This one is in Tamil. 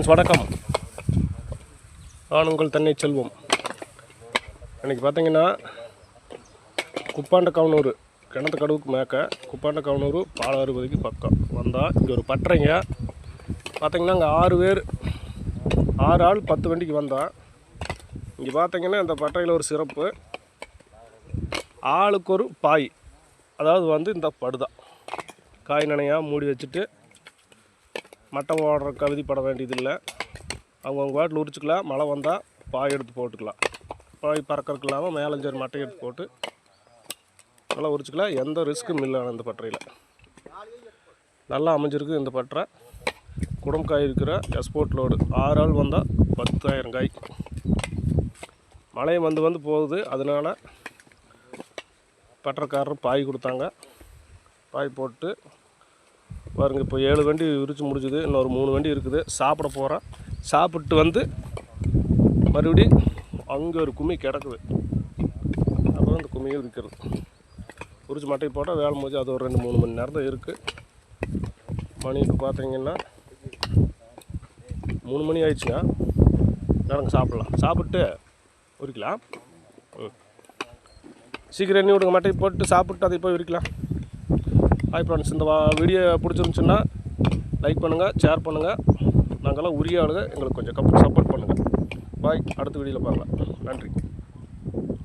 வணக்கம், நான் உங்கள் தன்னை செல்வம். இன்றைக்கி பார்த்தீங்கன்னா குப்பாண்ட கவுனூர் கிணத்து கடவுக்கு மேற்க குப்பாண்ட கவுனூர் பாலாறுபதிக்கு பக்கம் வந்தால் இங்கே ஒரு பட்டறைங்க பார்த்தீங்கன்னா இங்கே 6 ஆள் 10 வண்டிக்கு வந்தால் இங்கே பார்த்தீங்கன்னா இந்த பட்டறையில் ஒரு சிறப்பு, ஆளுக்கு ஒரு பாய், அதாவது இந்த படுதான் காய் நனையாக மூடி வச்சுட்டு மட்டம் ஓடுற கவிதைப்பட வேண்டியதில்லை. அவங்கவுங்க வாட்டில் உரிச்சிக்கலாம். மழை வந்தால் பாய் எடுத்து போட்டுக்கலாம். பாய் பறக்கிறதுக்கு இல்லாமல் மேலஞ்சேரி மட்டை எடுத்து போட்டு நல்லா உரிச்சிக்கலாம். எந்த ரிஸ்க்கும் இல்லை. இந்த பட்டறையில் நல்லா அமைஞ்சிருக்கு. இந்த பட்டறை குடம் காய் இருக்கிற எக்ஸ்போர்ட் லோடு. 6 ஆள் வந்தால் 10,000 காய். மழையும் வந்து போகுது. அதனால் பட்டறைக்காரர் பாய் கொடுத்தாங்க. பாய் போட்டு பாருங்க, இப்போ 7 வண்டி உரிச்சு முடிஞ்சுது. இன்னொரு 3 வண்டி இருக்குது. சாப்பிட போகிறேன். சாப்பிட்டு மறுபடியும் அங்கே ஒரு கும்மி கிடக்குது. அப்புறம் அந்த கும்மியில் விற்கிறது. உரிச்சு மட்டை போட்டால் வேலை முடிஞ்சு. அது ஒரு 2-3 மணி நேரம் தான் இருக்குது. மணி இப்போ பார்த்தீங்கன்னா 3 மணி ஆயிடுச்சுங்க. நடங்க சாப்பிட்லாம். சாப்பிட்டு உரிக்கலாம். சீக்கிரம் எண்ணி விடுங்க. மட்டை போட்டு சாப்பிட்டு அதை போய் உரிக்கலாம். ஹாய் ஃப்ரெண்ட்ஸ், இந்த வீடியோ பிடிச்சிருந்துச்சுன்னா லைக் பண்ணுங்கள், ஷேர் பண்ணுங்கள். நாங்கள்லாம் உரிய ஆளுங்க, எங்களுக்கு கொஞ்சம் சப்போர்ட் பண்ணுங்கள். பாய். அடுத்த வீடியோவில் பார்க்கலாம். நன்றி.